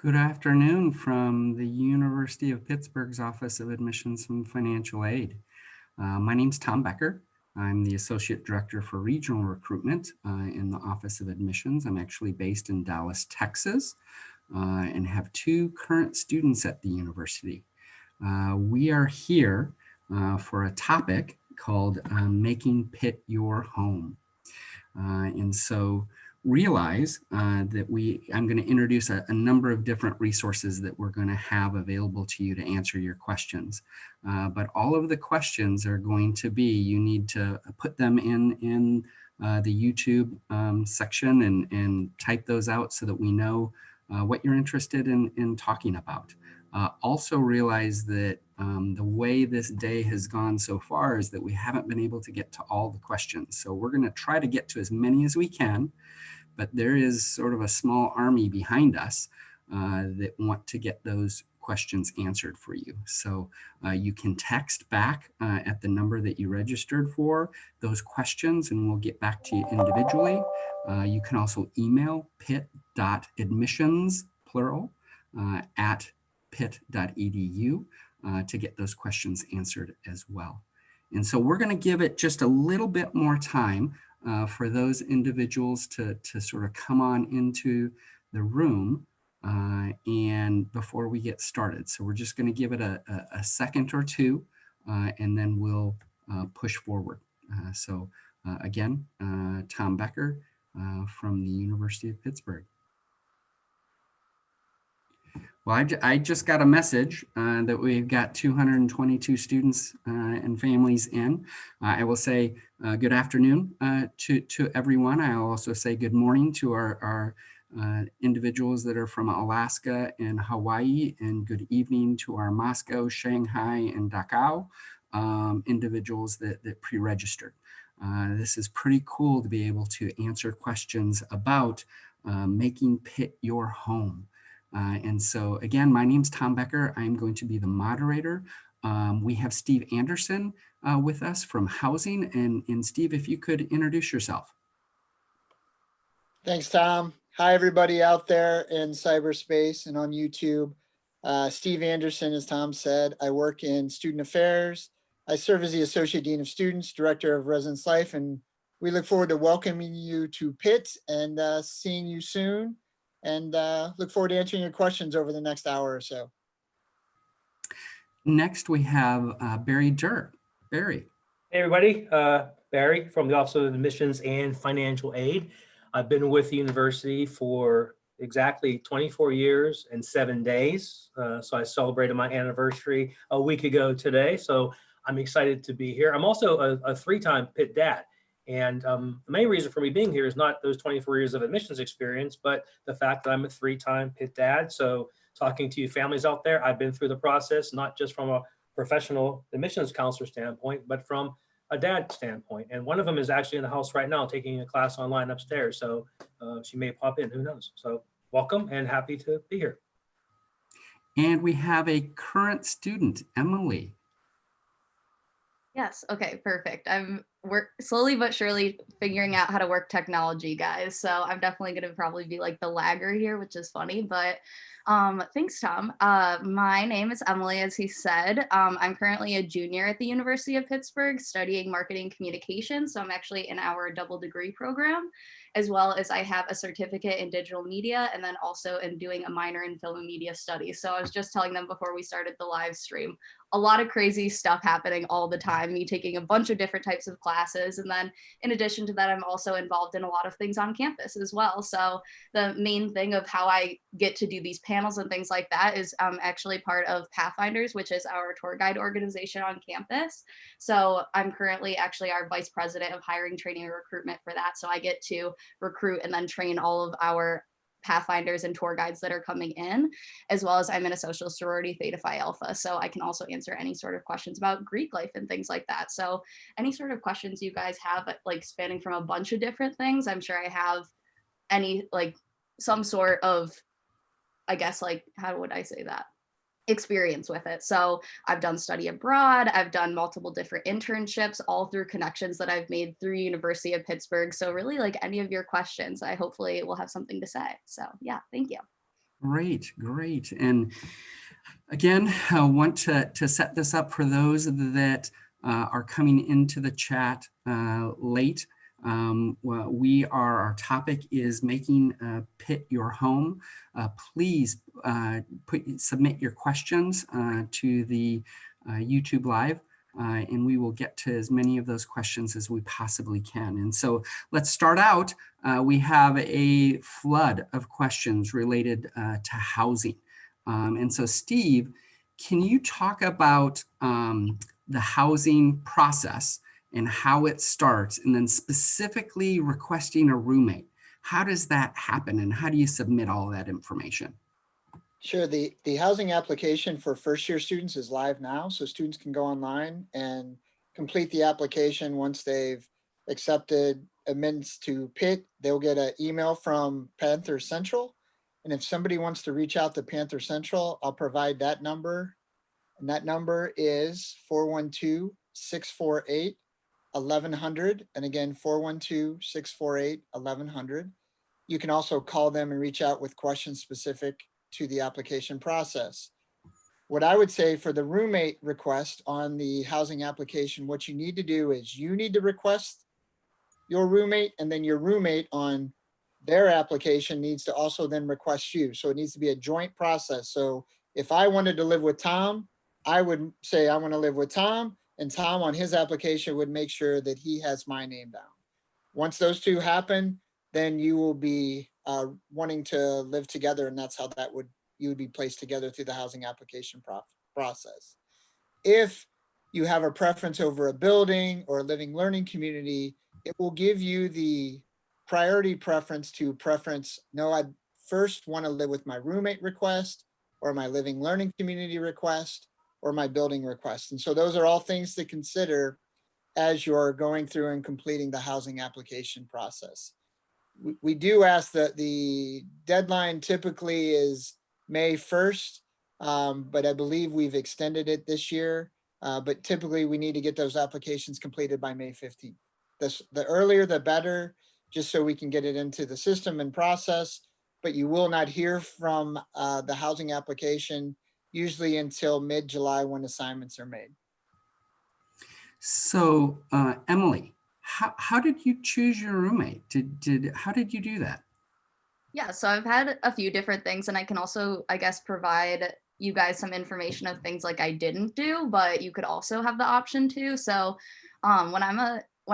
Good afternoon from the University of Pittsburgh's Office of Admissions and Financial Aid. My name's Tom Becker. I'm the Associate Director for Regional Recruitment in the Office of Admissions. I'm actually based in Dallas, Texas, and have two current students at the university. We are here for a topic called Making Pitt Your Home. And so realize that I'm going to introduce a number of different resources that we're going to have available to you to answer your questions. But all of the questions are going to be, you need to put them in the YouTube section and type those out so that we know what you're interested in talking about. Also realize that the way this day has gone so far is that we haven't been able to get to all the questions. So we're going to try to get to as many as we can, but there is sort of a small army behind us that want to get those questions answered for you. So you can text back at the number that you registered for those questions, and we'll get back to you individually. You can also email pitt.admissions, plural, at pitt.edu to get those questions answered as well. And so we're going to give it just a little bit more time for those individuals to sort of come on into the room and before we get started. So we're just going to give it a second or two and then we'll push forward. Again, Tom Becker from the University of Pittsburgh. Well, I just got a message that we've got 222 students and families in. I will say good afternoon to everyone. I will also say good morning to our individuals that are from Alaska and Hawaii, and good evening to our Moscow, Shanghai, and Dachau individuals that pre-registered. This is pretty cool to be able to answer questions about making Pitt your home. And so again, my name's Tom Becker. I'm going to be the moderator. We have Steve Anderson with us from Housing. And Steve, if you could introduce yourself. Thanks, Tom. Hi, everybody out there in cyberspace and on YouTube. Steve Anderson, as Tom said, I work in student affairs. I serve as the Associate Dean of Students, Director of Residence Life, and we look forward to welcoming you to Pitt and seeing you soon. And look forward to answering your questions over the next hour or so. Next, we have Barry Durr. Barry. Hey, everybody. Barry from the Office of Admissions and Financial Aid. I've been with the university for exactly 24 years and 7 days. So I celebrated my anniversary a week ago today. So I'm excited to be here. I'm also a three-time Pitt dad. And the main reason for me being here is not those 24 years of admissions experience, but the fact that I'm a three-time Pitt dad. So talking to you families out there, I've been through the process, not just from a professional admissions counselor standpoint, but from a dad standpoint. And one of them is actually in the house right now taking a class online upstairs. So she may pop in, who knows? So welcome and happy to be here. And we have a current student, Emily. Yes. Okay, perfect. We're slowly but surely figuring out how to work technology, guys. So I'm definitely going to probably be like the lagger here, which is funny, but thanks, Tom. My name is Emily, as he said. I'm currently a junior at the University of Pittsburgh studying marketing communications. So I'm actually in our double degree program, as well as I have a certificate in digital media, and then also am doing a minor in film and media studies. So I was just telling them before we started the live stream, a lot of crazy stuff happening all the time, me taking a bunch of different types of classes. And then in addition to that, I'm also involved in a lot of things on campus as well. So the main thing of how I get to do these panels and things like that is actually part of Pathfinders, which is our tour guide organization on campus. So I'm currently actually our vice president of hiring, training, and recruitment for that. So I get to recruit and then train all of our Pathfinders and tour guides that are coming in, as well as I'm in a social sorority, Theta Phi Alpha. So I can also answer any sort of questions about Greek life and things like that. So any sort of questions you guys have, like spanning from a bunch of different things, I'm sure I have any, like some sort of, I guess, like, how would I say that? Experience with it. So I've done study abroad, I've done multiple different internships, all through connections that I've made through University of Pittsburgh. So really, like any of your questions, I hopefully will have something to say. So yeah, thank you. Great, great. And again, I want to set this up for those that are coming into the chat late. Our topic is making Pitt your home. Please submit your questions to the YouTube Live. And we will get to as many of those questions as we possibly can. And so let's start out. We have a flood of questions related to housing. And so Steve, can you talk about the housing process and how it starts, and then specifically requesting a roommate? How does that happen, and how do you submit all that information? Sure. The housing application for first-year students is live now, so students can go online and complete the application. Once they've accepted admittance to Pitt, they'll get an email from Panther Central. And if somebody wants to reach out to Panther Central, I'll provide that number. And that number is 412-648-1100. And again, 412-648-1100. You can also call them and reach out with questions specific to the application process. What I would say for the roommate request on the housing application, what you need to do is you need to request your roommate, and then your roommate on their application needs to also then request you. So it needs to be a joint process. So if I wanted to live with Tom, I would say I want to live with Tom, and Tom on his application would make sure that he has my name down. Once those two happen, then you will be wanting to live together, and that's how you would be placed together through the housing application process. If you have a preference over a building or a living learning community, it will give you the priority preference to no, I first want to live with my roommate request, or my living learning community request, or my building request. And so those are all things to consider as you're going through and completing the housing application process. We do ask that the deadline typically is May 1st, but I believe we've extended it this year. But typically we need to get those applications completed by May 15th. The earlier, the better, just so we can get it into the system and process. But you will not hear from the housing application usually until mid-July when assignments are made. So Emily, how did you choose your roommate? How did you do that? Yeah, so I've had a few different things, and I can also, I guess, provide you guys some information of things like I didn't do, but you could also have the option to. So when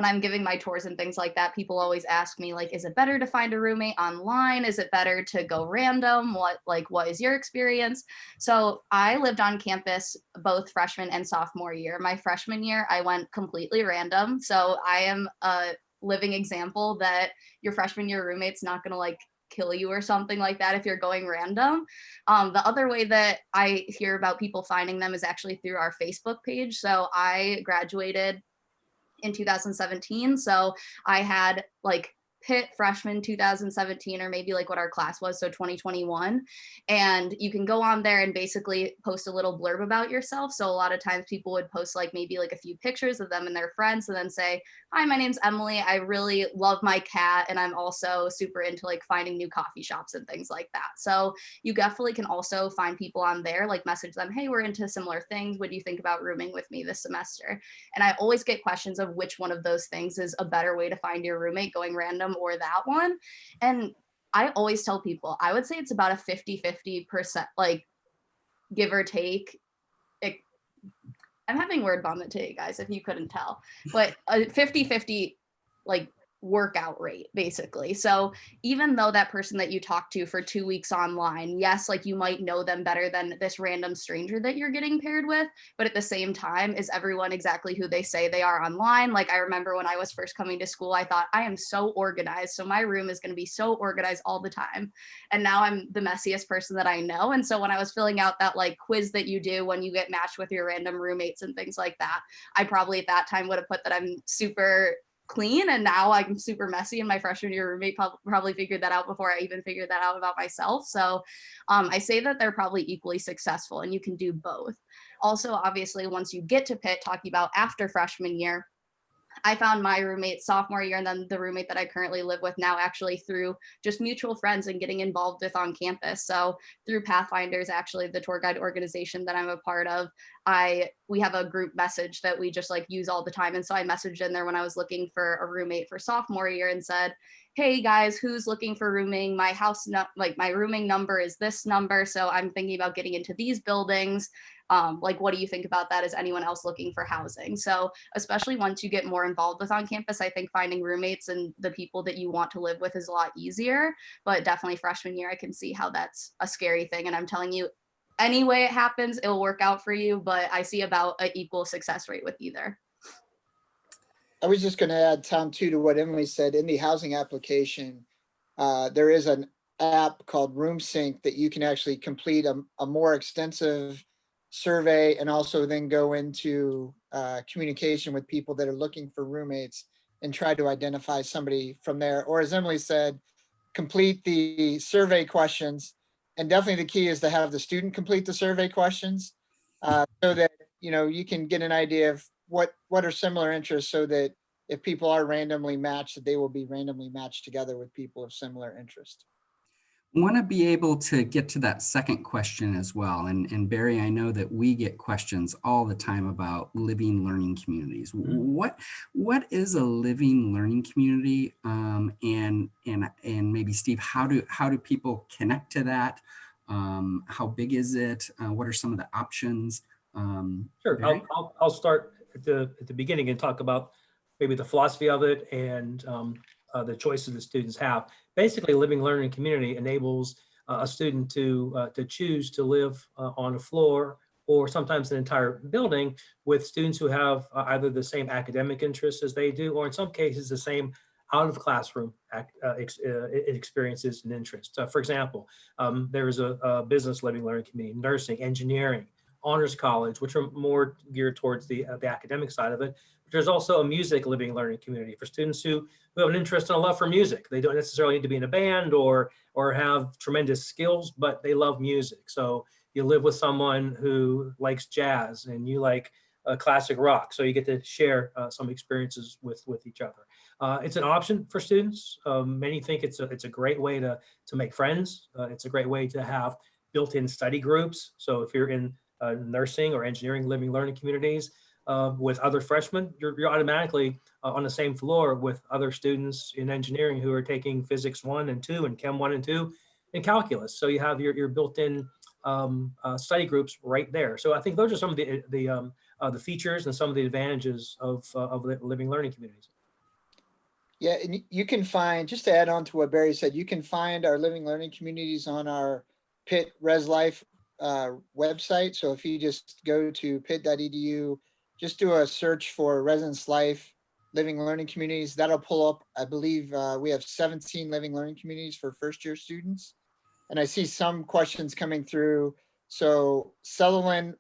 I'm giving my tours and things like that, people always ask me, like, is it better to find a roommate online? Is it better to go random? What is your experience? So I lived on campus both freshman and sophomore year. My freshman year, I went completely random. So I am a living example that your freshman year roommate's not gonna like kill you or something like that if you're going random. The other way that I hear about people finding them is actually through our Facebook page. So I graduated in 2017. So I had like Pitt freshman 2017, or maybe like what our class was, so 2021. And you can go on there and basically post a little blurb about yourself. So a lot of times people would post like maybe like a few pictures of them and their friends, and then say, hi, my name's Emily. I really love my cat, and I'm also super into like finding new coffee shops and things like that. So you definitely can also find people on there, like message them, hey, we're into similar things. What do you think about rooming with me this semester? And I always get questions of which one of those things is a better way to find your roommate, going random or that one. And I always tell people, I would say it's about a 50-50%, like give or take. I'm having word vomit today, guys, if you couldn't tell, but a 50-50 like workout rate, basically. So even though that person that you talk to for 2 weeks online, yes, like you might know them better than this random stranger that you're getting paired with, but at the same time, is everyone exactly who they say they are online? Like I remember when I was first coming to school, I thought I am so organized, so my room is going to be so organized all the time. And now I'm the messiest person that I know. And so when I was filling out that like quiz that you do when you get matched with your random roommates and things like that, I probably at that time would have put that I'm super clean, and now I'm super messy, and my freshman year roommate probably figured that out before I even figured that out about myself. So I say that they're probably equally successful, and you can do both. Also, obviously, once you get to Pitt, talking about after freshman year, I found my roommate sophomore year, and then the roommate that I currently live with now actually through just mutual friends and getting involved with on campus. So through Pathfinders, actually the tour guide organization that I'm a part of, we have a group message that we just like use all the time. And so I messaged in there when I was looking for a roommate for sophomore year and said, hey guys, who's looking for rooming? My house, my rooming number is this number. So I'm thinking about getting into these buildings. Like, what do you think about that? Is anyone else looking for housing? So especially once you get more involved with on campus, I think finding roommates and the people that you want to live with is a lot easier. But definitely freshman year, I can see how that's a scary thing. And I'm telling you, any way it happens, it'll work out for you. But I see about an equal success rate with either. I was just going to add, Tom, too, to what Emily said. In the housing application, there is an app called RoomSync that you can actually complete a more extensive survey and also then go into communication with people that are looking for roommates and try to identify somebody from there. Or as Emily said, complete the survey questions. And definitely the key is to have the student complete the survey questions so that, you know, you can get an idea of what are similar interests, so that if people are randomly matched, that they will be randomly matched together with people of similar interest. Want to be able to get to that second question as well. And Barry, I know that we get questions all the time about living learning communities. What is a living learning community? And maybe Steve, how do people connect to that? How big is it? What are some of the options? Sure, Barry? I'll start at the beginning and talk about maybe the philosophy of it and the choices the students have. Basically, living learning community enables a student to choose to live on a floor or sometimes an entire building with students who have either the same academic interests as they do, or in some cases the same out of classroom experiences and interests. For example, there's a business living learning community, nursing, engineering, honors college, which are more geared towards the academic side of it. But there's also a music living learning community for students who have an interest and a love for music. They don't necessarily need to be in a band or have tremendous skills, but they love music. So you live with someone who likes jazz and you like classic rock. So you get to share some experiences with each other. It's an option for students. Many think it's a great way to make friends. It's a great way to have built-in study groups. So if you're in nursing or engineering living learning communities with other freshmen, you're automatically on the same floor with other students in engineering who are taking physics 1 and 2 and chem 1 and 2 and calculus. So you have your built-in study groups right there. So I think those are some of the features and some of the advantages of living learning communities. Yeah, and you can find, just to add on to what Barry said, you can find our living learning communities on our Pitt Res Life website. So if you just go to pitt.edu, just do a search for Residence Life Living Learning Communities. That'll pull up, I believe we have 17 living learning communities for first year students. And I see some questions coming through. So Sutherland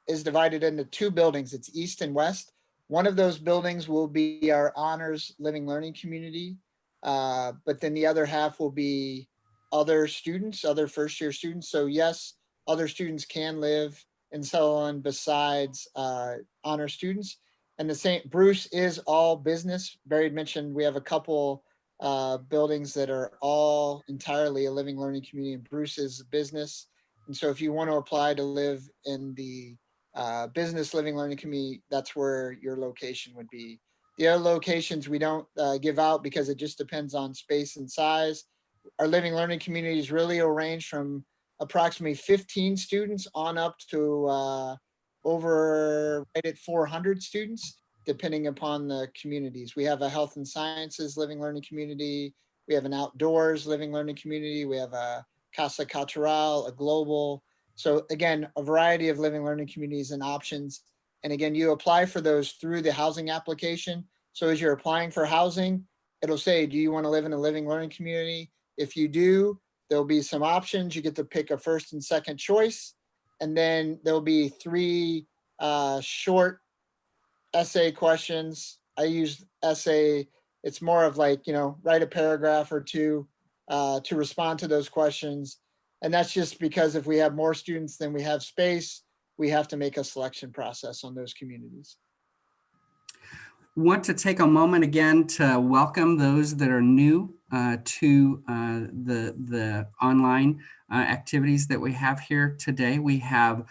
is divided into 2 buildings. It's east and west. One of those buildings will be our honors living learning community. But then the other half will be other students, other first year students. So yes, other students can live in Sutherland besides honor students. And the St. Bruce is all business. Barry had mentioned we have a couple buildings that are all entirely a living learning community, and Bruce is business. And so if you want to apply to live in the business living learning community, that's where your location would be. The other locations we don't give out because it just depends on space and size. Our living learning communities really will range from approximately 15 students on up to over right at 400 students, depending upon the communities. We have a health and sciences living learning community. We have an outdoors living learning community. We have a Casa Cultural, a global. So again, a variety of living learning communities and options. And again, you apply for those through the housing application. So as you're applying for housing, it'll say, do you want to live in a living learning community? If you do, there'll be some options. You get to pick a first and second choice. And then there'll be 3 short essay questions. I use essay. It's more of like, write a paragraph or 2 to respond to those questions. And that's just because if we have more students than we have space, we have to make a selection process on those communities. want to take a moment again to welcome those that are new to the online activities that we have here today. We have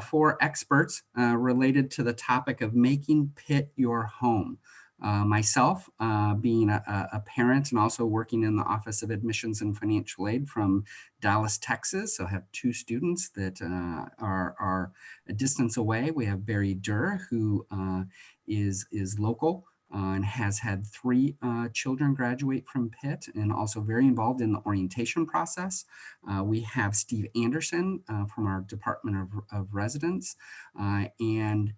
four experts related to the topic of making Pitt your home. Myself, being a parent and also working in the Office of Admissions and Financial Aid from Dallas, Texas. So I have two students that are a distance away. We have Barry Durr, who is local and has had three children graduate from Pitt and also very involved in the orientation process. We have Steve Anderson from our Department of Residence and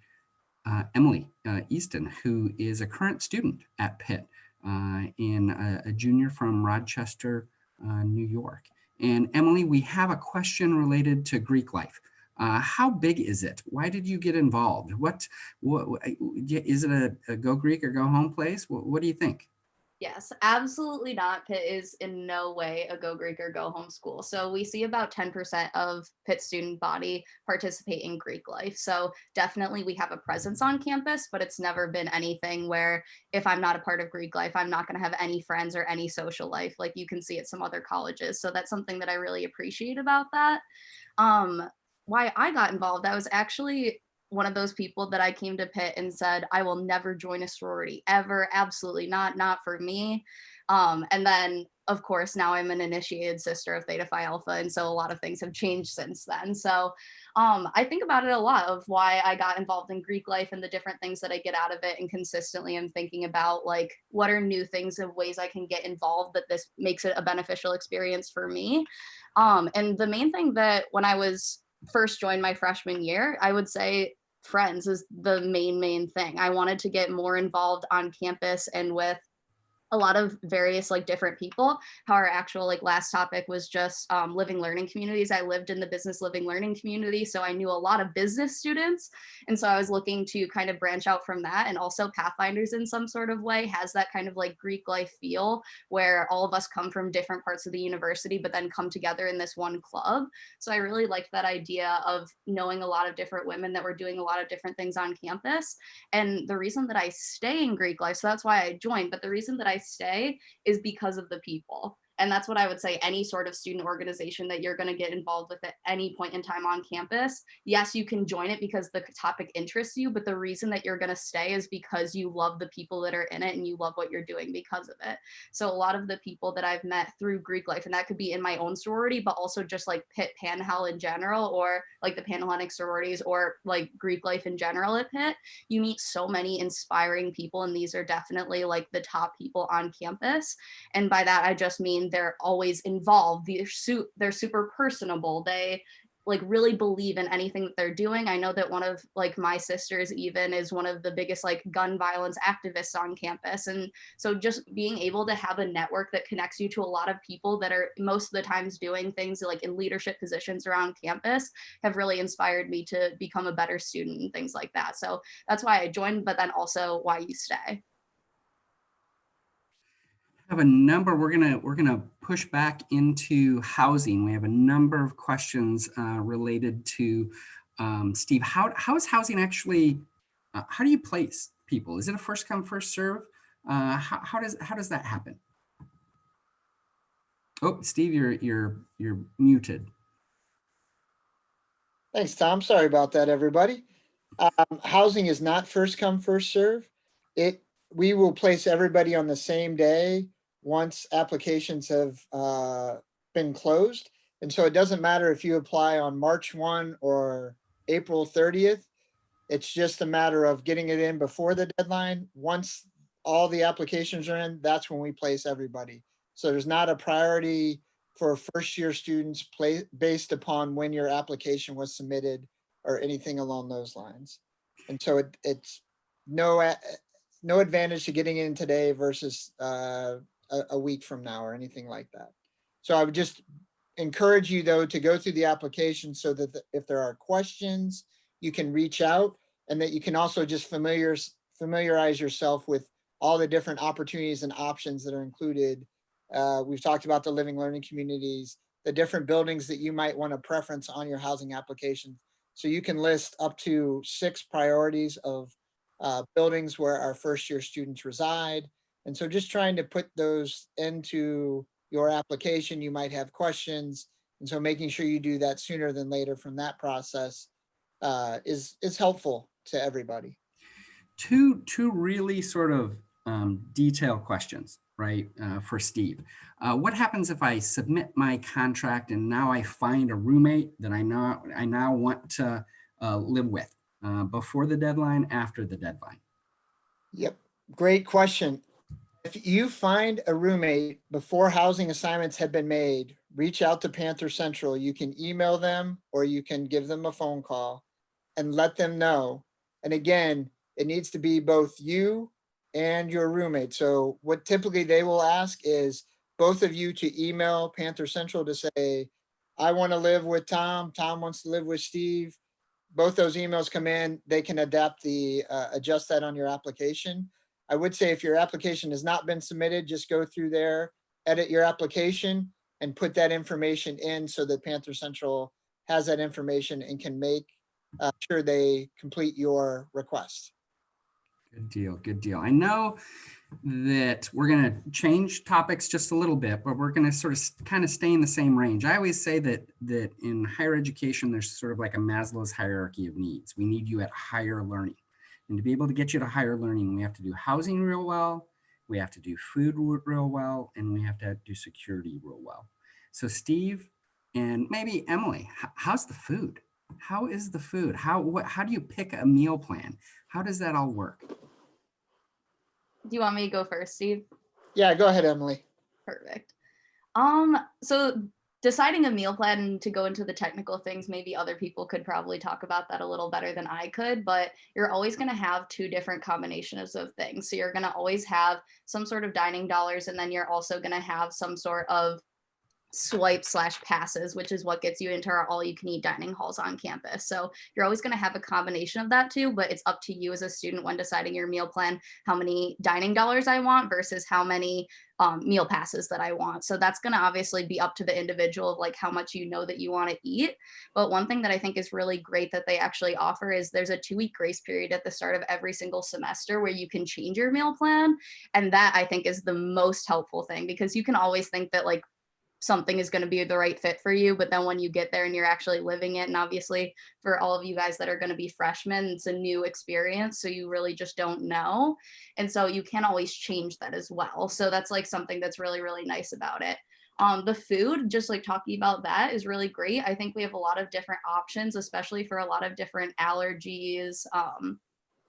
Emily Easton, who is a current student at Pitt and a junior from Rochester, New York. And Emily, we have a question related to Greek life. How big is it? Why did you get involved? What is it a go Greek or go home place? What do you think? Yes, absolutely not. Pitt is in no way a go Greek or go home school. So we see about 10% of Pitt student body participate in Greek life. So definitely we have a presence on campus, but it's never been anything where if I'm not a part of Greek life, I'm not going to have any friends or any social life like you can see at some other colleges. So that's something that I really appreciate about that. Why I got involved, I was actually one of those people that I came to Pitt and said, I will never join a sorority ever. Absolutely not for me. And then, of course, now I'm an initiated sister of Theta Phi Alpha. And so a lot of things have changed since then. So I think about it a lot of why I got involved in Greek life and the different things that I get out of it. And consistently I'm thinking about like, what are new things and ways I can get involved that this makes it a beneficial experience for me. And the main thing that when I was first joined my freshman year, I would say friends is the main thing. I wanted to get more involved on campus and with a lot of various like different people. How our actual like last topic was just living learning communities. I lived in the business living learning community, so I knew a lot of business students. And so I was looking to kind of branch out from that. And also Pathfinders in some sort of way has that kind of like Greek life feel where all of us come from different parts of the university, but then come together in this one club. So I really liked that idea of knowing a lot of different women that were doing a lot of different things on campus. And the reason that I stay in Greek life, so that's why I joined, but the reason that I stay is because of the people. And that's what I would say any sort of student organization that you're going to get involved with at any point in time on campus. Yes, you can join it because the topic interests you, but the reason that you're going to stay is because you love the people that are in it and you love what you're doing because of it. So a lot of the people that I've met through Greek life, and that could be in my own sorority, but also just like Pitt Panhell in general, or like the Panhellenic sororities, or like Greek life in general at Pitt, you meet so many inspiring people. And these are definitely like the top people on campus. And by that, I just mean they're always involved. They're super personable. They like really believe in anything that they're doing. I know that one of like my sisters even is one of the biggest like gun violence activists on campus. And so just being able to have a network that connects you to a lot of people that are most of the times doing things like in leadership positions around campus have really inspired me to become a better student and things like that. So that's why I joined, but then also why you stay. Have a number. We're gonna push back into housing. We have a number of questions related to Steve. How is housing actually? How do you place people? Is it a first come first serve? How does that happen? Oh, Steve, you're muted. Thanks, Tom. Sorry about that, everybody. Housing is not first come, first serve. We will place everybody on the same day once applications have been closed. And so it doesn't matter if you apply on March 1 or April 30th. It's just a matter of getting it in before the deadline. Once all the applications are in, that's when we place everybody. So there's not a priority for first year students based upon when your application was submitted or anything along those lines. And so it's no advantage to getting in today versus a week from now or anything like that. So I would just encourage you though to go through the application so that if there are questions, you can reach out, and that you can also just familiarize yourself with all the different opportunities and options that are included. We've talked about the living learning communities, the different buildings that you might want to preference on your housing application. So you can list up to 6 priorities of buildings where our first year students reside. And so just trying to put those into your application, you might have questions. And so making sure you do that sooner than later from that process is helpful to everybody. Two really sort of detailed questions, right, for Steve. What happens if I submit my contract and now I find a roommate that I now want to live with before the deadline, after the deadline? Yep, great question. If you find a roommate before housing assignments have been made, reach out to Panther Central. You can email them or you can give them a phone call and let them know. And again, it needs to be both you and your roommate. So what typically they will ask is both of you to email Panther Central to say, I want to live with Tom. Tom wants to live with Steve. Both those emails come in, they can adjust that on your application. I would say if your application has not been submitted, just go through there, edit your application and put that information in so that Panther Central has that information and can make sure they complete your request. Good deal, good deal. I know that we're going to change topics just a little bit, but we're going to sort of kind of stay in the same range. I always say that in higher education, there's sort of like a Maslow's hierarchy of needs. We need you at higher learning. And to be able to get you to higher learning, we have to do housing real well, we have to do food real well, and we have to do security real well. So Steve and maybe Emily, how's the food? How is the food? How do you pick a meal plan? How does that all work? Do you want me to go first, Steve? Yeah, go ahead, Emily. Perfect. So deciding a meal plan, to go into the technical things, maybe other people could probably talk about that a little better than I could, but you're always going to have two different combinations of things. So you're going to always have some sort of dining dollars, and then you're also going to have some sort of swipe/passes, which is what gets you into our all-you-can-eat dining halls on campus. So you're always going to have a combination of that too, but it's up to you as a student when deciding your meal plan, how many dining dollars I want versus how many meal passes that I want. So that's going to obviously be up to the individual of like how much you know that you want to eat. But one thing that I think is really great that they actually offer is there's a 2-week grace period at the start of every single semester where you can change your meal plan. And that I think is the most helpful thing, because you can always think that like something is going to be the right fit for you, but then when you get there and you're actually living it, and obviously for all of you guys that are going to be freshmen, it's a new experience, so you really just don't know, and so you can always change that as well. So that's like something that's really, really nice about it. The food, just like talking about that, is really great. I think we have a lot of different options, especially for a lot of different allergies,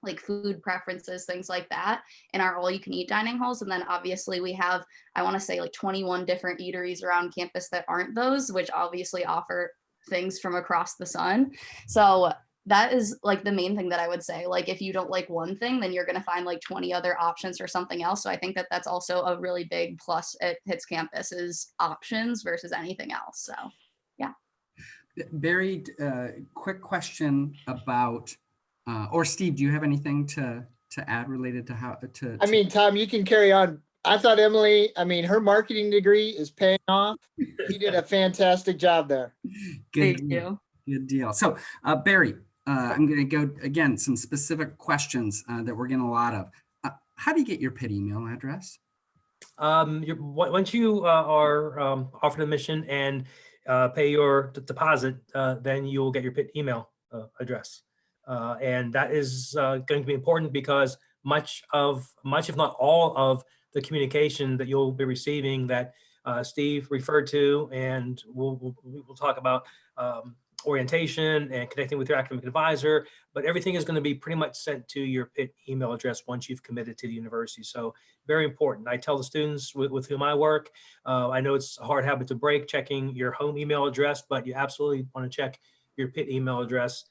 like food preferences, things like that, in our all-you-can-eat dining halls. And then obviously we have, I want to say like 21 different eateries around campus that aren't those, which obviously offer things from across the sun. So that is like the main thing that I would say. Like if you don't like one thing, then you're going to find like 20 other options for something else. So I think that that's also a really big plus at Pitt's campus, is options versus anything else. So yeah. Barry, quick question about or Steve, do you have anything to add related to how to? I mean, Tom, you can carry on. I thought Emily, I mean, her marketing degree is paying off. She did a fantastic job there. Good Thank deal. you. Good deal. So Barry, I'm going to go again, some specific questions that we're getting a lot of. How do you get your Pitt email address? Once you are offered admission and pay your deposit, then you'll get your Pitt email address. And that is going to be important because much, if not all of the communication that you'll be receiving that Steve referred to, and we'll talk about orientation and connecting with your academic advisor, but everything is going to be pretty much sent to your Pitt email address once you've committed to the university. So very important. I tell the students with whom I work, I know it's a hard habit to break, checking your home email address, but you absolutely want to check your Pitt email address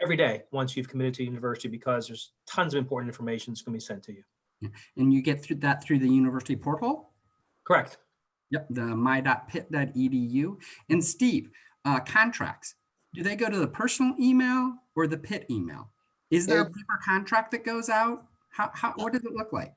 every day once you've committed to university, because there's tons of important information that's going to be sent to you. Yeah. And you get through the university portal? Correct. Yep, the my.pitt.edu. And Steve, contracts, do they go to the personal email or the Pitt email? Is there a paper contract that goes out? What does it look like?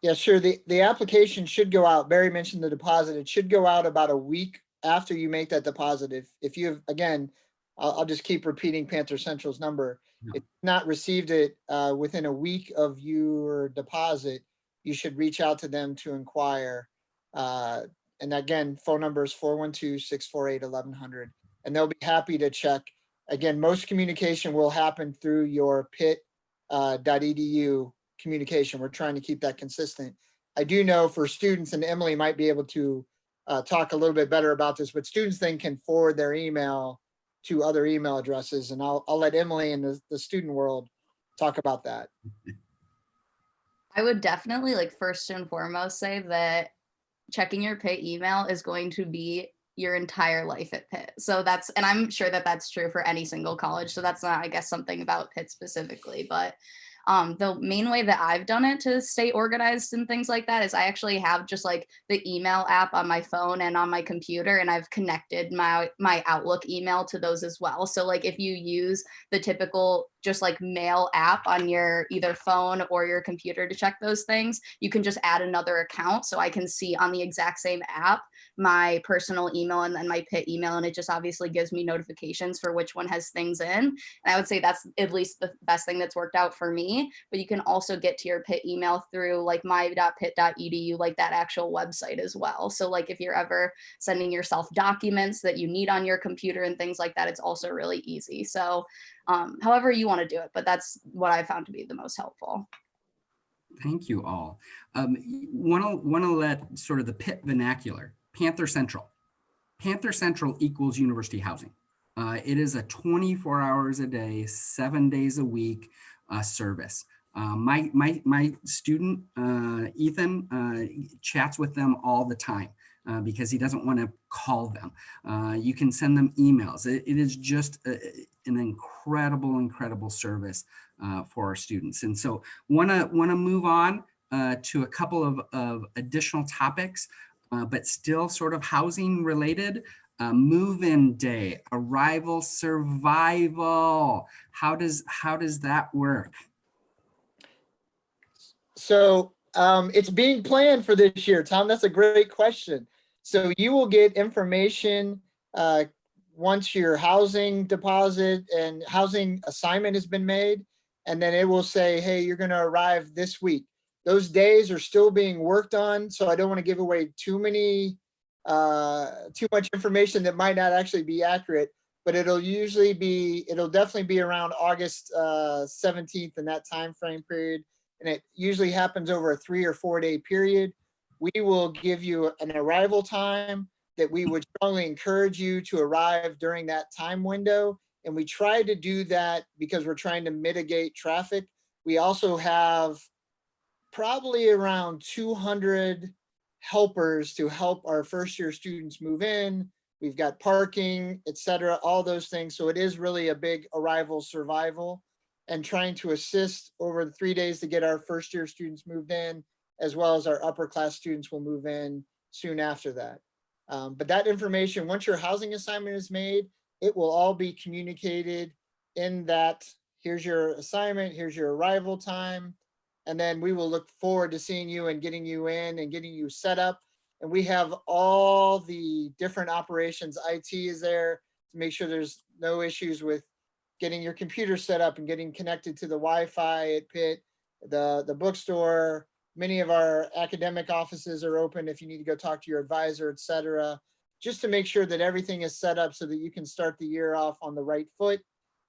Yeah, sure. The application should go out. Barry mentioned the deposit. It should go out about a week after you make that deposit. If you have, again, I'll just keep repeating Panther Central's number. If you've not received it within a week of your deposit, you should reach out to them to inquire. And again, phone number is 412-648-1100, and they'll be happy to check. Again, most communication will happen through your Pitt.edu communication. We're trying to keep that consistent. I do know for students, and Emily might be able to talk a little bit better about this, but students then can forward their email to other email addresses, and I'll let Emily in the student world talk about that. I would definitely, like, first and foremost say that checking your Pitt email is going to be your entire life at Pitt. So that's, and I'm sure that that's true for any single college. So that's not, I guess, something about Pitt specifically, but the main way that I've done it to stay organized and things like that is I actually have just like the email app on my phone and on my computer, and I've connected my Outlook email to those as well. So like if you use the typical just like mail app on your either phone or your computer to check those things, you can just add another account. So I can see on the exact same app my personal email and then my Pitt email, and it just obviously gives me notifications for which one has things in. And I would say that's at least the best thing that's worked out for me. But you can also get to your Pitt email through like my.pitt.edu, like that actual website as well. So like if you're ever sending yourself documents that you need on your computer and things like that, it's also really easy. So however you want to do it, but that's what I found to be the most helpful. Thank you all. Want to let sort of the Pitt vernacular, Panther Central. Panther Central equals university housing. It is a 24 hours a day, 7 days a week service. My student, Ethan, chats with them all the time because he doesn't want to call them. You can send them emails. It is just an incredible service for our students. And so want to move on to a couple of additional topics, but still sort of housing related. Move-in day, arrival survival. How does that work? So it's being planned for this year, Tom. That's a great question. So you will get information once your housing deposit and housing assignment has been made, and then it will say, hey, you're going to arrive this week. Those days are still being worked on, so I don't want to give away too much information that might not actually be accurate, but it'll definitely be around August 17th in that time frame period. And it usually happens over a 3 or 4 day period. We will give you an arrival time that we would strongly encourage you to arrive during that time window. And we try to do that because we're trying to mitigate traffic. We also have probably around 200 helpers to help our first year students move in. We've got parking, etc., all those things. So it is really a big arrival survival, and trying to assist over the 3 days to get our first year students moved in, as well as our upper class students will move in soon after that. But that information, once your housing assignment is made, it will all be communicated in that, here's your assignment, here's your arrival time, and then we will look forward to seeing you and getting you in and getting you set up. And we have all the different operations. IT is there to make sure there's no issues with getting your computer set up and getting connected to the Wi-Fi at Pitt, the bookstore. Many of our academic offices are open if you need to go talk to your advisor, et cetera, just to make sure that everything is set up so that you can start the year off on the right foot.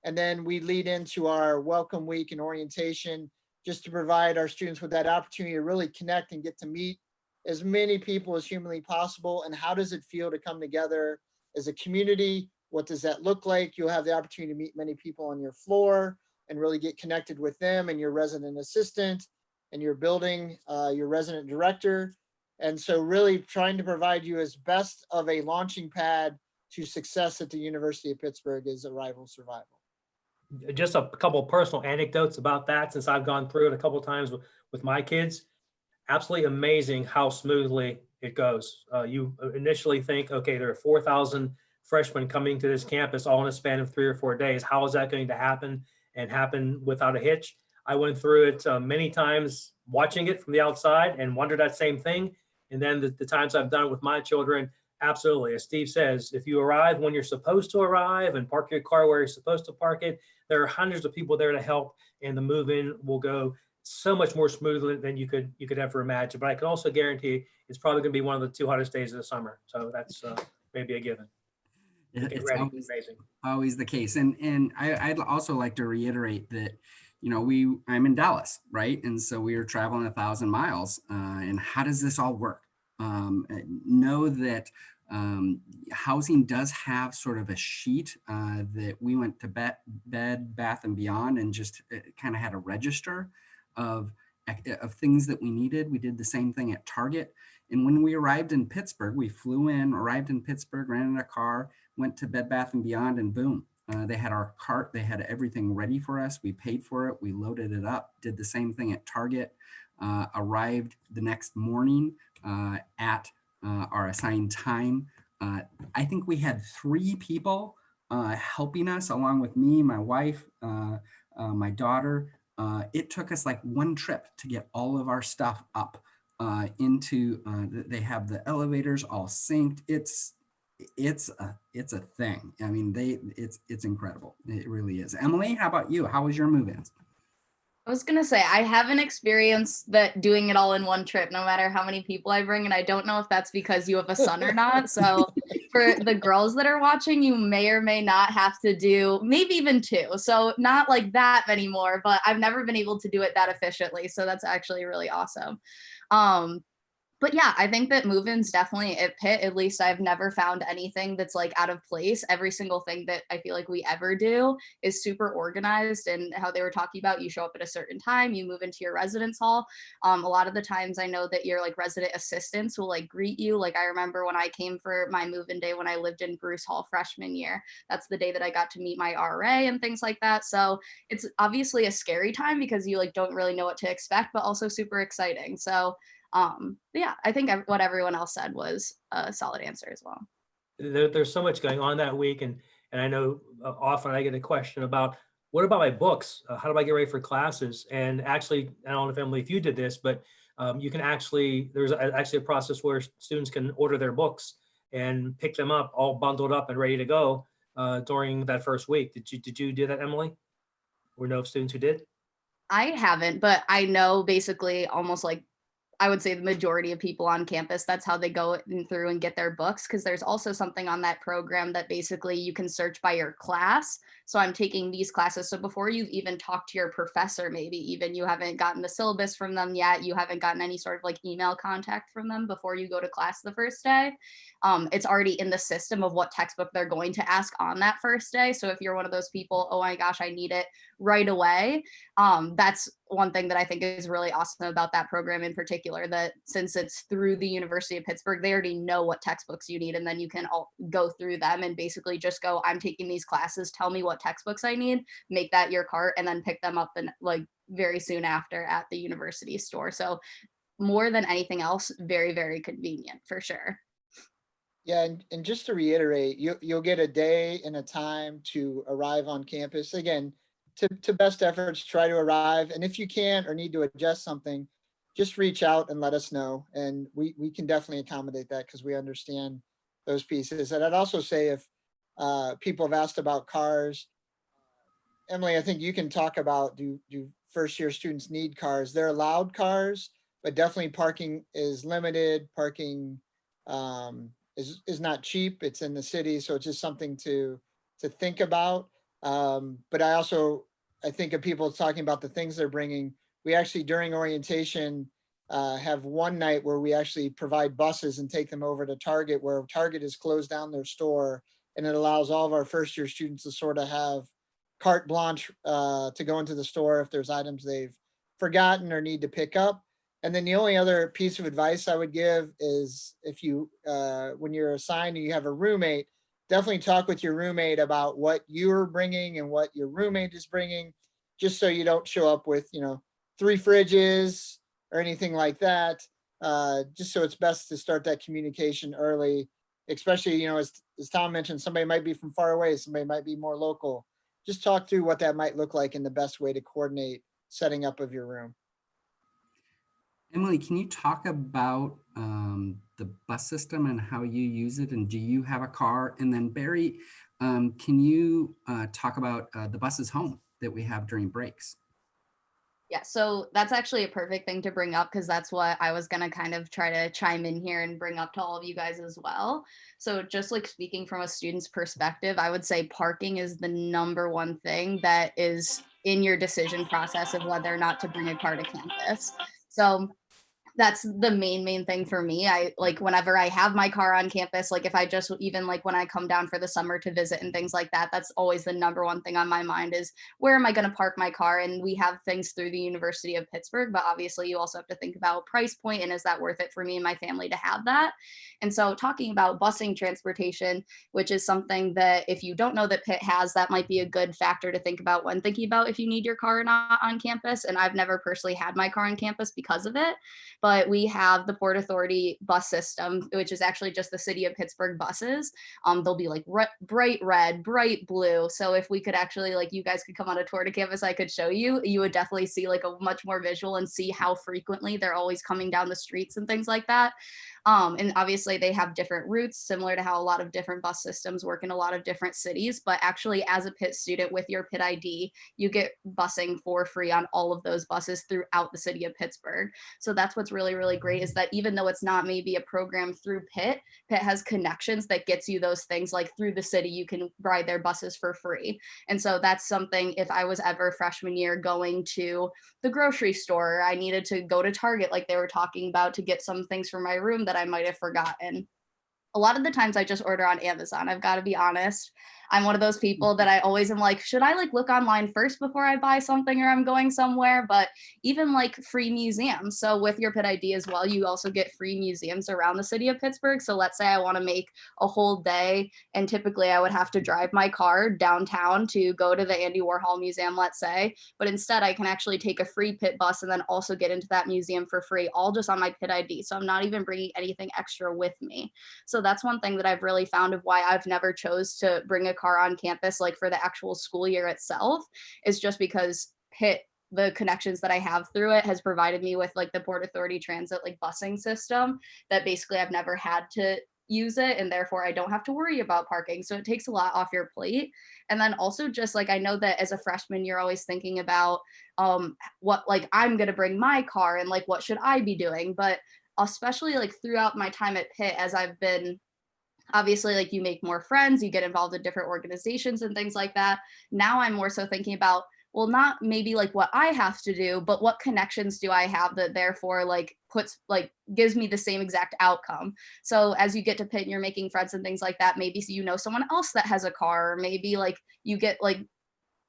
And then we lead into our welcome week and orientation, just to provide our students with that opportunity to really connect and get to meet as many people as humanly possible. And how does it feel to come together as a community? What does that look like? You'll have the opportunity to meet many people on your floor and really get connected with them and your resident assistant and your building, your resident director. And so really trying to provide you as best of a launching pad to success at the University of Pittsburgh is arrival survival. Just a couple of personal anecdotes about that, since I've gone through it a couple of times with my kids. Absolutely amazing how smoothly it goes. You initially think, okay, there are 4,000 freshmen coming to this campus all in a span of 3 or 4 days. How is that going to happen and happen without a hitch? I went through it many times watching it from the outside and wondered that same thing. And then the times I've done it with my children, Absolutely. As Steve says, if you arrive when you're supposed to arrive and park your car where you're supposed to park it, there are hundreds of people there to help, and the move-in will go so much more smoothly than you could ever imagine. But I can also guarantee it's probably going to be one of the 2 hottest days of the summer. So that's maybe a given. Get It's ready. Amazing. always the case. And I'd also like to reiterate that, I'm in Dallas, right? And so we are traveling 1,000 miles. And how does this all work? Know that housing does have sort of a sheet that we went to Bed Bath and Beyond and just kind of had a register of things that we needed. We did the same thing at Target. And when we arrived in Pittsburgh, we flew in, arrived in Pittsburgh, rented a car, went to Bed Bath and Beyond, and boom, they had our cart. They had everything ready for us. We paid for it. We loaded it up. Did the same thing at Target. Arrived the next morning at our assigned time. I think we had 3 people helping us, along with me, my wife, my daughter. It took us like 1 trip to get all of our stuff up into. They have the elevators all synced. It's a thing. I mean, it's incredible. It really is. Emily, how about you? How was your move-ins? I was gonna say, I haven't experienced that doing it all in one trip, no matter how many people I bring. And I don't know if that's because you have a son or not. So for the girls that are watching, you may or may not have to do maybe even 2. So not like that anymore, but I've never been able to do it that efficiently. So that's actually really awesome. But yeah, I think that move-ins definitely at Pitt, at least I've never found anything that's like out of place. Every single thing that I feel like we ever do is super organized, and how they were talking about, you show up at a certain time, you move into your residence hall. A lot of the times I know that your like resident assistants will like greet you. Like I remember when I came for my move-in day when I lived in Bruce Hall freshman year, that's the day that I got to meet my RA and things like that. So it's obviously a scary time because you like don't really know what to expect, but also super exciting. So yeah, I think what everyone else said was a solid answer as well. There's so much going on that week, and I know often I get a question about, what about my books? How do I get ready for classes? And actually, I don't know if Emily, if you did this, but you can actually, there's actually a process where students can order their books and pick them up all bundled up and ready to go during that first week. Did you do that, Emily? Or know of students who did? I haven't, but I know basically almost like I would say the majority of people on campus, that's how they go through and get their books, because there's also something on that program that basically you can search by your class. So I'm taking these classes. So before you've even talked to your professor, maybe even you haven't gotten the syllabus from them yet, you haven't gotten any sort of like email contact from them before you go to class the first day. It's already in the system of what textbook they're going to ask on that first day. So if you're one of those people, oh my gosh, I need it right away. That's one thing that I think is really awesome about that program in particular, that since it's through the University of Pittsburgh, they already know what textbooks you need, and then you can all go through them and basically just go, I'm taking these classes, tell me what textbooks I need, make that your cart, and then pick them up and like very soon after at the university store. So more than anything else, very, very convenient for sure. Yeah, and just to reiterate, you'll get a day and a time to arrive on campus. Again, to best efforts, try to arrive. And if you can't or need to adjust something, just reach out and let us know. And we can definitely accommodate that because we understand those pieces. And I'd also say if people have asked about cars, Emily, I think you can talk about, do first year students need cars? They're allowed cars, but definitely parking is limited. Parking is not cheap. It's in the city, so it's just something to think about. But I think of people talking about the things they're bringing. We actually during orientation have one night where we actually provide buses and take them over to Target, where Target has closed down their store, and it allows all of our first year students to sort of have carte blanche to go into the store if there's items they've forgotten or need to pick up. And then the only other piece of advice I would give is if you, when you're assigned and you have a roommate, definitely talk with your roommate about what you're bringing and what your roommate is bringing, just so you don't show up with, 3 fridges or anything like that. Just so it's best to start that communication early, especially, as Tom mentioned, somebody might be from far away, somebody might be more local. Just talk through what that might look like and the best way to coordinate setting up of your room. Emily, can you talk about the bus system and how you use it? And do you have a car? And then Barry, can you talk about the buses home that we have during breaks? Yeah, so that's actually a perfect thing to bring up because that's what I was gonna kind of try to chime in here and bring up to all of you guys as well. So just like speaking from a student's perspective, I would say parking is the number one thing that is in your decision process of whether or not to bring a car to campus. So that's the main thing for me. I like whenever I have my car on campus, like if I just even like when I come down for the summer to visit and things like that, that's always the number one thing on my mind is where am I going to park my car? And we have things through the University of Pittsburgh, but obviously you also have to think about price point and is that worth it for me and my family to have that? And so talking about busing transportation, which is something that if you don't know that Pitt has, that might be a good factor to think about when thinking about if you need your car or not on campus. And I've never personally had my car on campus because of it. But we have the Port Authority bus system, which is actually just the city of Pittsburgh buses. They'll be like bright red, bright blue. So if we could actually, like, you guys could come on a tour to campus, I could show you, you would definitely see like a much more visual and see how frequently they're always coming down the streets and things like that. And obviously they have different routes, similar to how a lot of different bus systems work in a lot of different cities. But actually, as a Pitt student with your Pitt ID, you get busing for free on all of those buses throughout the city of Pittsburgh. So that's what's really great is that even though it's not maybe a program through Pitt, Pitt has connections that gets you those things like through the city, you can ride their buses for free. And so that's something if I was ever freshman year going to the grocery store, I needed to go to Target like they were talking about to get some things for my room that I might have forgotten. A lot of the times I just order on Amazon. I've got to be honest. I'm one of those people that I always am like, should I like look online first before I buy something or I'm going somewhere? But even like free museums. So with your Pitt ID as well, you also get free museums around the city of Pittsburgh. So let's say I want to make a whole day and typically I would have to drive my car downtown to go to the Andy Warhol Museum, let's say. But instead I can actually take a free Pitt bus and then also get into that museum for free, all just on my Pitt ID. So I'm not even bringing anything extra with me. So that's one thing that I've really found of why I've never chose to bring a car on campus, like for the actual school year itself, is just because Pitt, the connections that I have through it has provided me with like the Port Authority Transit like busing system that basically I've never had to use it and therefore I don't have to worry about parking. So it takes a lot off your plate. And then also just like I know that as a freshman you're always thinking about what like I'm going to bring my car and like what should I be doing, but especially like throughout my time at Pitt as I've been obviously like you make more friends, you get involved in different organizations and things like that. Now I'm more so thinking about, well, not maybe like what I have to do, but what connections do I have that therefore like puts like gives me the same exact outcome. So as you get to Pitt and you're making friends and things like that, maybe you know someone else that has a car, or maybe like you get like,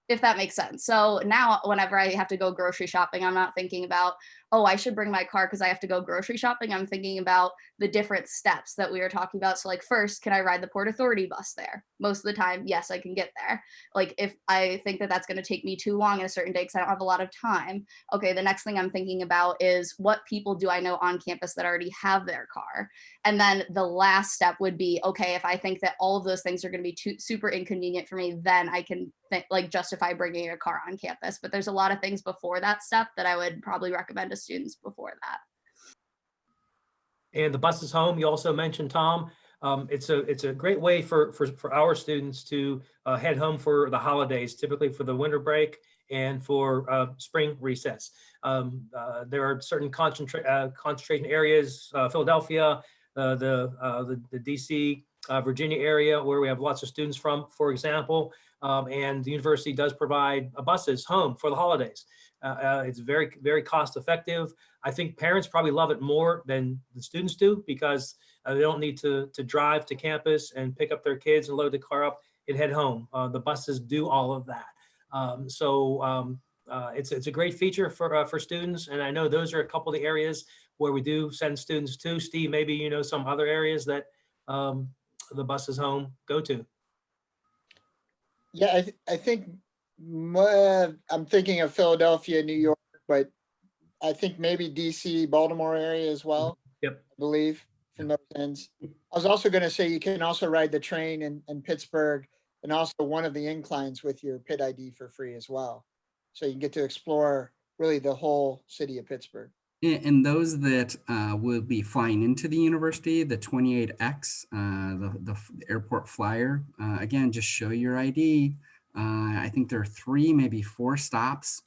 if that makes sense. So now whenever I have to go grocery shopping, I'm not thinking about, oh, I should bring my car because I have to go grocery shopping. I'm thinking about the different steps that we were talking about. So like first, can I ride the Port Authority bus there? Most of the time, yes, I can get there. Like if I think that that's going to take me too long in a certain day because I don't have a lot of time. Okay, the next thing I'm thinking about is what people do I know on campus that already have their car? And then the last step would be, okay, if I think that all of those things are going to be super inconvenient for me, then I can like justify bringing a car on campus. But there's a lot of things before that step that I would probably recommend to students before that. And the buses home, you also mentioned, Tom. It's a great way for our students to head home for the holidays, typically for the winter break and for spring recess. There are certain concentration areas, Philadelphia, the DC, Virginia area, where we have lots of students from, for example. And the university does provide buses home for the holidays. It's very cost effective. I think parents probably love it more than the students do because they don't need to drive to campus and pick up their kids and load the car up and head home. The buses do all of that. It's a great feature for students. And I know those are a couple of the areas where we do send students to. Steve, maybe you know some other areas that the buses home go to. Yeah, I think I'm thinking of Philadelphia, New York, but I think maybe DC, Baltimore area as well. Yep. I believe from those ends. I was also going to say you can also ride the train in Pittsburgh and also one of the inclines with your Pitt ID for free as well. So you can get to explore really the whole city of Pittsburgh. And those that will be flying into the university, the 28X, the airport flyer, again, just show your ID. I think there are 3, maybe 4 stops.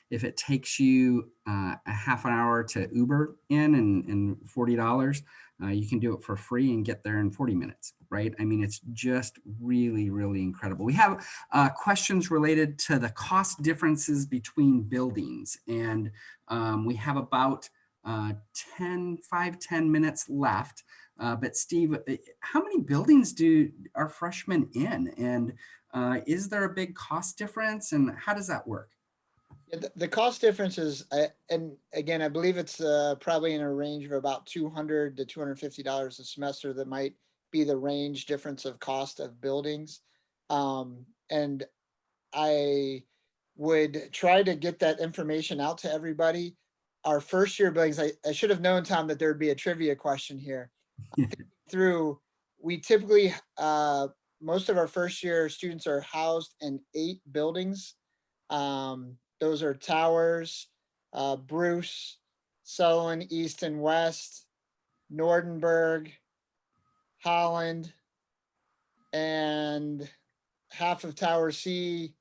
If it takes you a half an hour to Uber in and $40, you can do it for free and get there in 40 minutes, right? I mean, it's just really, really incredible. We have questions related to the cost differences between buildings, and we have about 10 minutes left. But Steve, how many buildings are freshmen in? And is there a big cost difference? And how does that work? Yeah, the cost difference is, and again, I believe it's probably in a range of about $200 to $250 a semester. That might be the range difference of cost of buildings. And I would try to get that information out to everybody. Our first year buildings, I should have known, Tom, that there'd be a trivia question here. Through, we typically, most of our first year students are housed in 8 buildings. Those are Towers, Bruce, Sutherland, East and West, Nordenberg, Holland, and half of Tower C,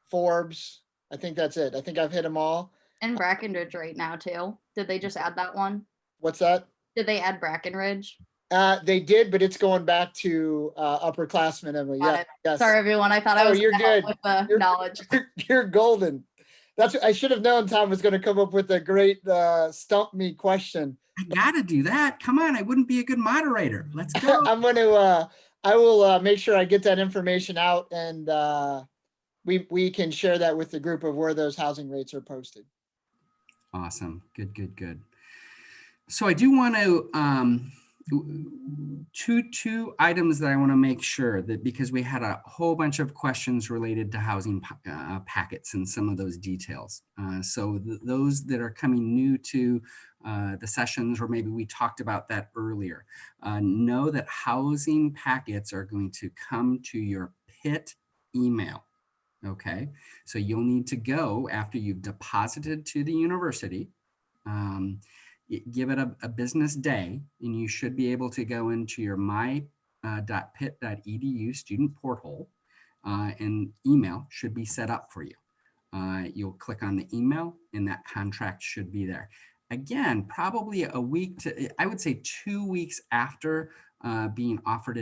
Forbes. I think that's it. I think I've hit them all. And Brackenridge right now too. Did they just add that one? What's that? Did they add Brackenridge? They did, but it's going back to upperclassmen, Emily. Got Yeah, it. yes. Sorry, everyone. I thought I Oh, was you're gonna help good. with the You're- knowledge. You're golden. That's I should have known Tom was going to come up with a great stump me question. I gotta do that. Come on, I wouldn't be a good moderator. Let's go. I'm going to I will make sure I get that information out, and we can share that with the group of where those housing rates are posted. Awesome. Good, good, good. So I do want to two items that I want to make sure that, because we had a whole bunch of questions related to housing packets and some of those details. So those that are coming new to the sessions, or maybe we talked about that earlier, know that housing packets are going to come to your Pitt email. Okay, so you'll need to go after you've deposited to the university. Give it a business day, and you should be able to go into your my.pitt.edu student portal, and email should be set up for you. You'll click on the email, and that contract should be there. Again, probably a week to, I would say 2 weeks after being offered,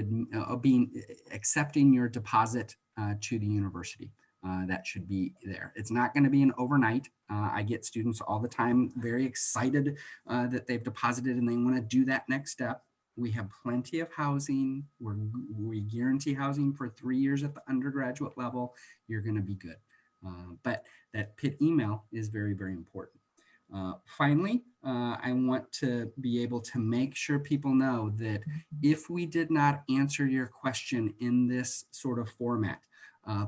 accepting your deposit to the university. That should be there. It's not going to be an overnight. I get students all the time very excited that they've deposited and they want to do that next step. We have plenty of housing. We guarantee housing for 3 years at the undergraduate level. You're going to be good. But that Pitt email is very, very important. Finally, I want to be able to make sure people know that if we did not answer your question in this sort of format,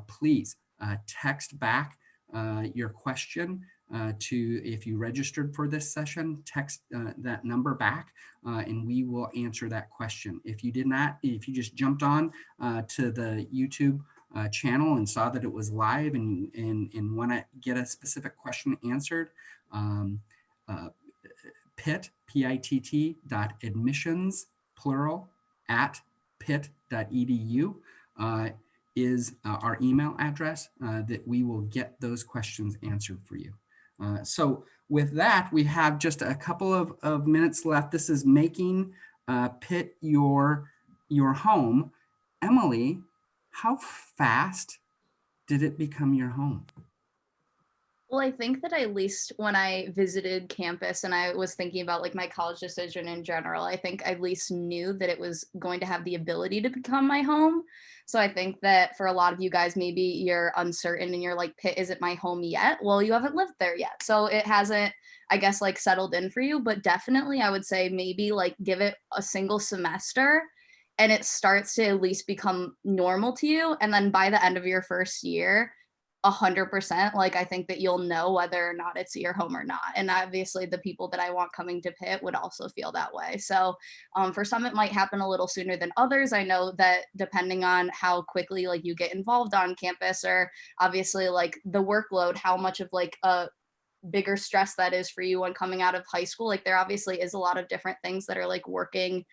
please text back your question to, if you registered for this session, text that number back and we will answer that question. If you did not, if you just jumped on to the YouTube channel and saw that it was live and want to get a specific question answered, Pitt, P-I-T-T .admissions, plural, @pitt.edu is our email address that we will get those questions answered for you. So with that, we have just a couple of minutes left. This is making Pitt your home. Emily, how fast did it become your home? Well, I think that at least when I visited campus and I was thinking about like my college decision in general, I think I at least knew that it was going to have the ability to become my home. So I think that for a lot of you guys, maybe you're uncertain and you're like, Pitt isn't my home yet. Well, you haven't lived there yet. So it hasn't, I guess, like settled in for you, but definitely I would say maybe like give it a single semester and it starts to at least become normal to you. And then by the end of your first year, 100%, like I think that you'll know whether or not it's your home or not. And obviously the people that I want coming to Pitt would also feel that way. So for some it might happen a little sooner than others. I know that depending on how quickly like you get involved on campus, or obviously like the workload, how much of like a bigger stress that is for you when coming out of high school. Like there obviously is a lot of different things that are like working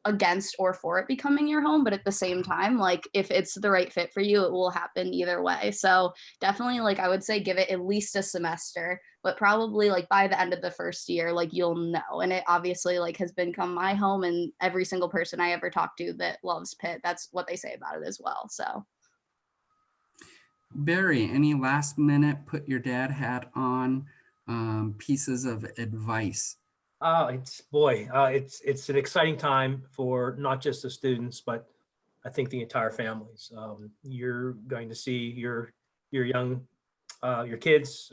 against or for it becoming your home, but at the same time, like if it's the right fit for you, it will happen either way. So definitely, like I would say give it at least a semester, but probably like by the end of the first year, like you'll know. And it obviously like has become my home, and every single person I ever talk to that loves Pitt, that's what they say about it as well. So Barry, any last minute put your dad hat on pieces of advice? It's an exciting time for not just the students, but I think the entire families. You're going to see your your kids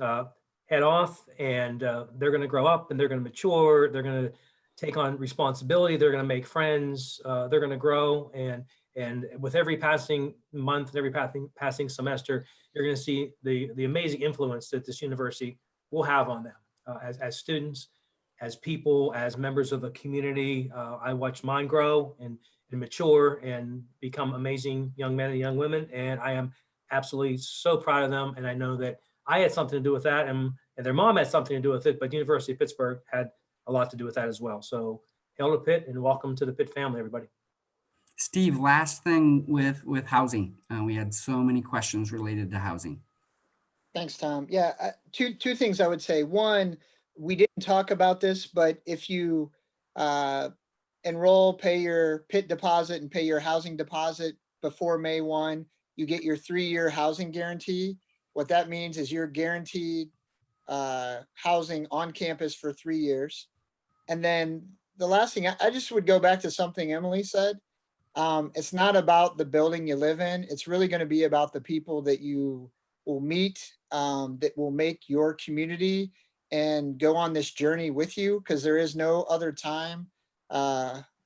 head off, and they're going to grow up, and they're going to mature. They're going to take on responsibility. They're going to make friends. They're going to grow, and with every passing month, every passing semester, you're going to see the amazing influence that this university will have on them as students, as people, as members of the community. I watched mine grow and mature and become amazing young men and young women. And I am absolutely so proud of them. And I know that I had something to do with that, and their mom had something to do with it, but University of Pittsburgh had a lot to do with that as well. So hail to Pitt, and welcome to the Pitt family, everybody. Steve, last thing with housing. We had so many questions related to housing. Thanks, Tom. Yeah, two things I would say. One, we didn't talk about this, but if you enroll, pay your Pitt deposit and pay your housing deposit before May 1, you get your 3-year housing guarantee. What that means is you're guaranteed housing on campus for 3 years. And then the last thing, I just would go back to something Emily said. It's not about the building you live in. It's really going to be about the people that you will meet, that will make your community and go on this journey with you, because there is no other time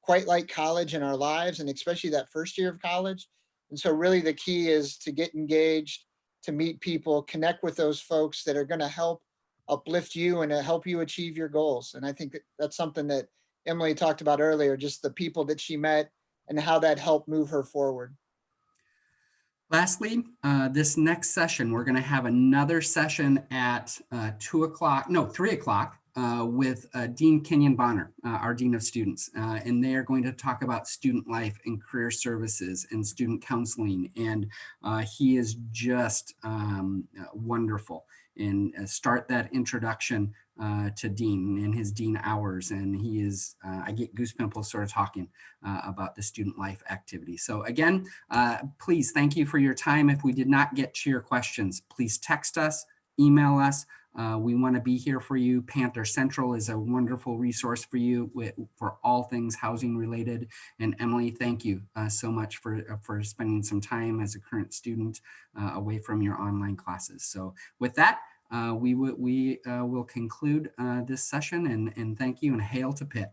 quite like college in our lives, and especially that first year of college. And so really the key is to get engaged, to meet people, connect with those folks that are going to help uplift you and to help you achieve your goals. And I think that's something that Emily talked about earlier, just the people that she met and how that helped move her forward. Lastly, this next session, we're going to have another session at 3 o'clock with Dean Kenyon Bonner, our Dean of Students. And they are going to talk about student life and career services and student counseling. And he is just wonderful. And start that introduction to Dean and his Dean hours. And he is, I get goosepimples sort of talking about the student life activity. So again, please, thank you for your time. If we did not get to your questions, please text us, email us. We want to be here for you. Panther Central is a wonderful resource for you for all things housing related. And Emily, thank you so much for spending some time as a current student away from your online classes. So with that, we will conclude this session, and thank you, and hail to Pitt.